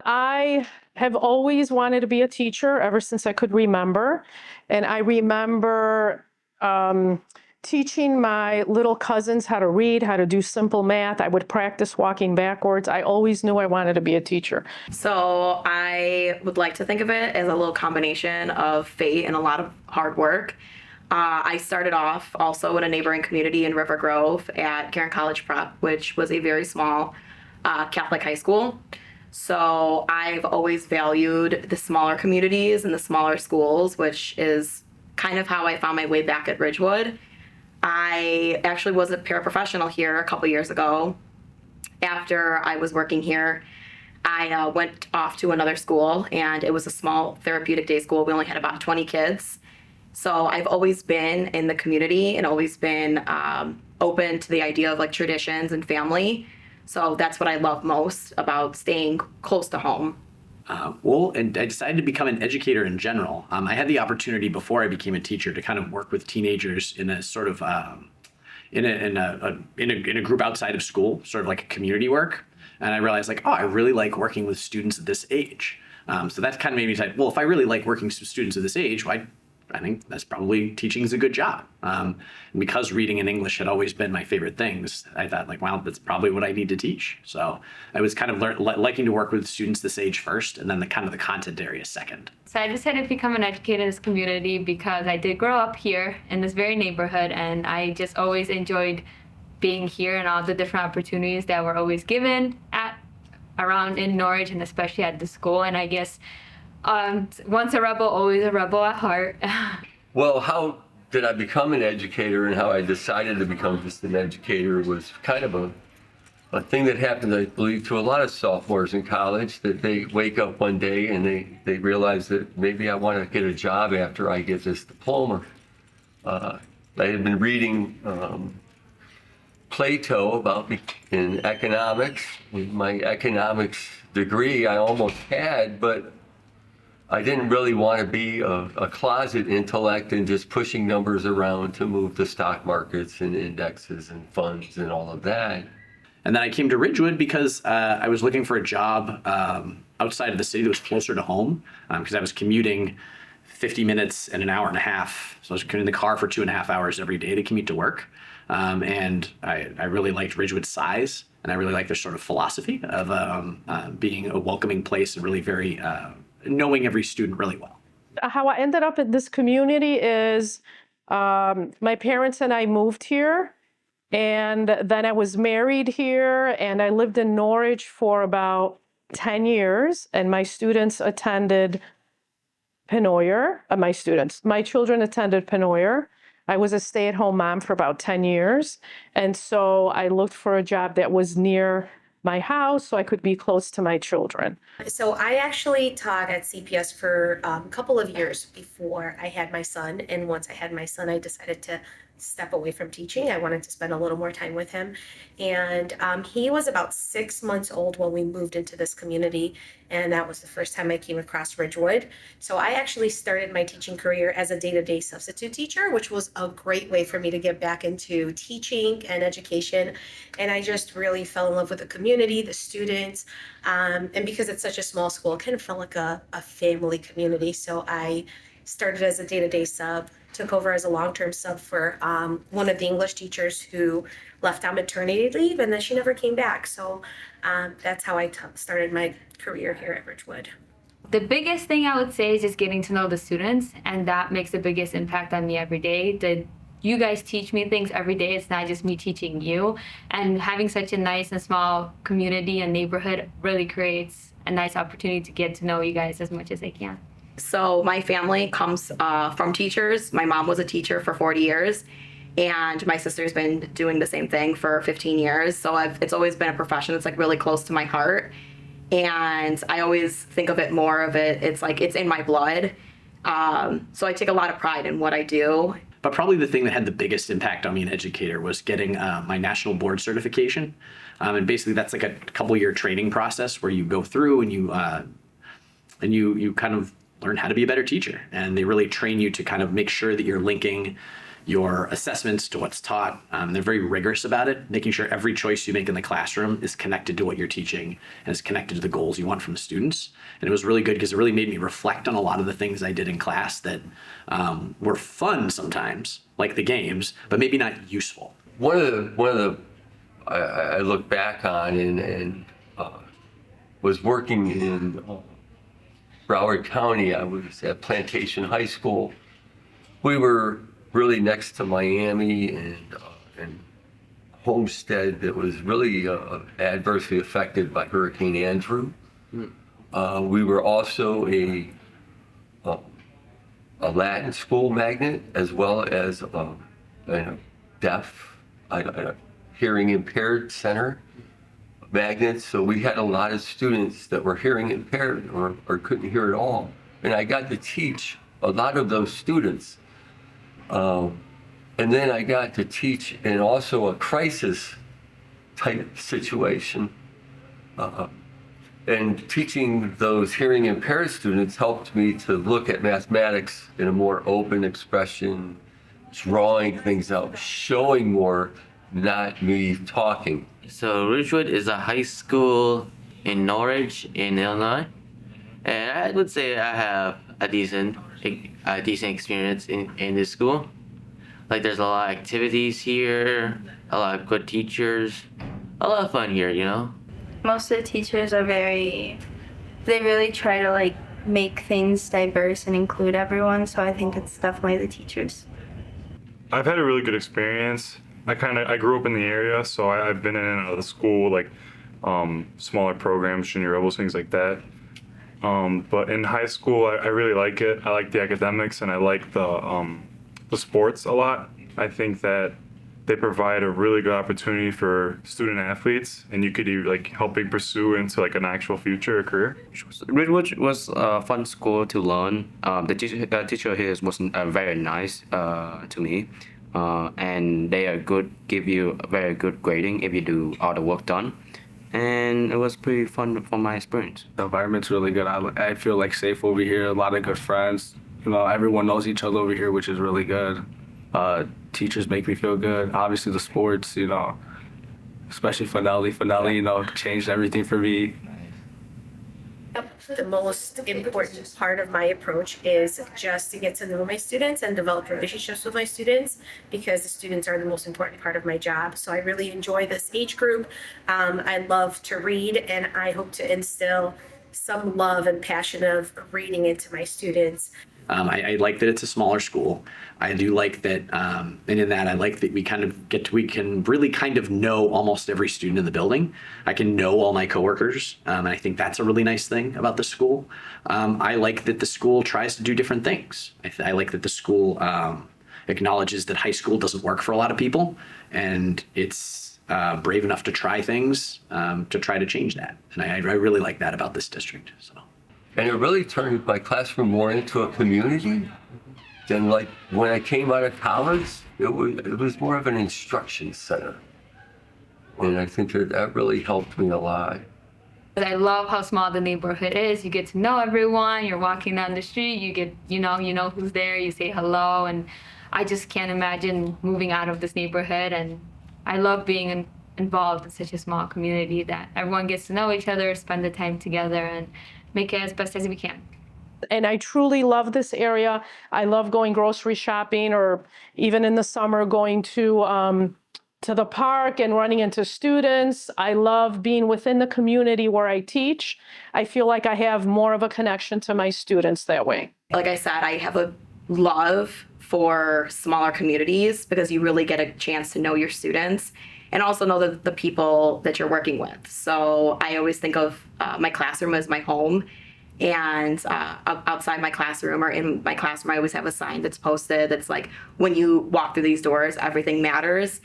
I have always wanted to be a teacher ever since I could remember. And I remember teaching my little cousins how to read, how to do simple math. I would practice walking backwards. I always knew I wanted to be a teacher. So I would like to think of it as a little combination of fate and a lot of hard work. I started off also in a neighboring community in River Grove at Cairn College Prep, which was a very small Catholic high school. So I've always valued the smaller communities and the smaller schools, which is kind of how I found my way back at Ridgewood. I actually was a paraprofessional here a couple years ago. After I was working here, I went off to another school, and it was a small therapeutic day school. We only had about 20 kids. So I've always been in the community and always been open to the idea of like traditions and family. So that's what I love most about staying close to home. And I decided to become an educator in general. I had the opportunity before I became a teacher to kind of work with teenagers in a sort of in a group outside of school, sort of like a community work. And I realized like, oh, I really like working with students at this age. So that kind of made me say, well, if I really like working with students at this age, I think that's probably teaching is a good job. And because reading and English had always been my favorite things, I thought like, wow, that's probably what I need to teach. So I was kind of liking to work with students this age first, and then the kind of the content area second. So I decided to become an educator in this community because I did grow up here in this very neighborhood, and I just always enjoyed being here and all the different opportunities that were always given around in Norridge, and especially at the school. And I guess once a rebel, always a rebel at heart. Well, how did I become an educator and how I decided to become just an educator was kind of a thing that happened, I believe, to a lot of sophomores in college, that they wake up one day and they realize that maybe I want to get a job after I get this diploma. I had been reading Plato in economics. My economics degree I almost had, but I didn't really want to be a closet intellect and just pushing numbers around to move the stock markets and indexes and funds and all of that. And then I came to Ridgewood because I was looking for a job outside of the city that was closer to home, because I was commuting 50 minutes and an hour and a half. So I was commuting in the car for 2.5 hours every day to commute to work. And I really liked Ridgewood's size, and I really liked their sort of philosophy of being a welcoming place and really very knowing every student really well. How I ended up in this community is my parents and I moved here, and then I was married here, and I lived in Norridge for about 10 years, and my students attended Penoyer. My children attended Penoyer. I was a stay-at-home mom for about 10 years, and so I looked for a job that was near my house so I could be close to my children. So I actually taught at CPS for a couple of years before I had my son. And once I had my son, I decided to step away from teaching. I wanted to spend a little more time with him. And he was about 6 months old when we moved into this community. And that was the first time I came across Ridgewood. So I actually started my teaching career as a day-to-day substitute teacher, which was a great way for me to get back into teaching and education. And I just really fell in love with the community, the students. And because it's such a small school, it kind of felt like a family community. So I started as a day-to-day sub, took over as a long-term sub for one of the English teachers who left on maternity leave, and then she never came back. So that's how I started my career here at Ridgewood. The biggest thing I would say is just getting to know the students, and that makes the biggest impact on me every day. You guys teach me things every day. It's not just me teaching you. And having such a nice and small community and neighborhood really creates a nice opportunity to get to know you guys as much as I can. So my family comes from teachers. My mom was a teacher for 40 years, and my sister's been doing the same thing for 15 years. So it's always been a profession that's like really close to my heart. And I always think of it more of it, it's like it's in my blood. So I take a lot of pride in what I do. But probably the thing that had the biggest impact on me, an educator, was getting my national board certification. And basically that's like a couple-year training process where you go through and you kind of learn how to be a better teacher. And they really train you to kind of make sure that you're linking your assessments to what's taught. They're very rigorous about it, making sure every choice you make in the classroom is connected to what you're teaching and is connected to the goals you want from the students. And it was really good because it really made me reflect on a lot of the things I did in class that were fun sometimes, like the games, but maybe not useful. One of the I look back on and was working in Broward County. I was at Plantation High School. We were really next to Miami and Homestead that was really adversely affected by Hurricane Andrew. We were also a Latin school magnet as well as a deaf, hearing impaired center magnets. So we had a lot of students that were hearing impaired or couldn't hear at all. And I got to teach a lot of those students. And then I got to teach in also a crisis type situation. And teaching those hearing impaired students helped me to look at mathematics in a more open expression, drawing things out, showing more, not me talking. So Ridgewood is a high school in Norridge in Illinois, and I would say I have a decent experience in this school. Like there's a lot of activities here, a lot of good teachers, a lot of fun here, you know. Most of the teachers are they really try to like make things diverse and include everyone, so I think it's definitely the teachers. I've had a really good experience. I grew up in the area, so I've been in and out of the school, like smaller programs, junior rebels, things like that. But in high school, I really like it. I like the academics and I like the sports a lot. I think that they provide a really good opportunity for student athletes, and you could like helping pursue into like an actual future or career. Ridgewood was a fun school to learn. The teacher here was very nice to me, and they are good, give you a very good grading if you do all the work done. And it was pretty fun from my experience. The environment's really good. I feel like safe over here, a lot of good friends. You know, everyone knows each other over here, which is really good. Teachers make me feel good. Obviously the sports, you know, especially finale, you know, changed everything for me. The most important part of my approach is just to get to know my students and develop relationships with my students, because the students are the most important part of my job. So I really enjoy this age group. I love to read, and I hope to instill some love and passion of reading into my students. I like that it's a smaller school. I do like that, and in that I like that we can really kind of know almost every student in the building. I can know all my coworkers, and I think that's a really nice thing about the school. I like that the school tries to do different things. I like that the school acknowledges that high school doesn't work for a lot of people, and it's brave enough to try things to try to change that. And I really like that about this district. So. And it really turned my classroom more into a community than like when I came out of college. It was more of an instruction center. And I think that really helped me a lot. I love how small the neighborhood is. You get to know everyone. You're walking down the street. You know who's there. You say hello. And I just can't imagine moving out of this neighborhood. And I love being involved in such a small community that everyone gets to know each other, spend the time together, and make it as best as we can. And I truly love this area. I love going grocery shopping, or even in the summer going to the park and running into students. I love being within the community where I teach. I feel like I have more of a connection to my students that way. Like I said, I have a love for smaller communities because you really get a chance to know your students and also know the people that you're working with. So I always think of my classroom as my home. And outside my classroom or in my classroom, I always have a sign that's posted that's like, when you walk through these doors, everything matters.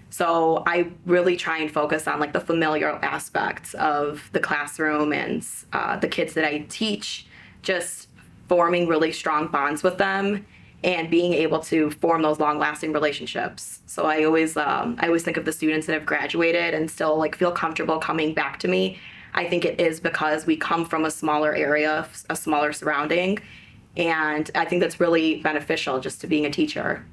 So I really try and focus on like the familial aspects of the classroom and the kids that I teach, just forming really strong bonds with them and being able to form those long-lasting relationships. So I always think of the students that have graduated and still like feel comfortable coming back to me. I think it is because we come from a smaller area, a smaller surrounding, and I think that's really beneficial just to being a teacher.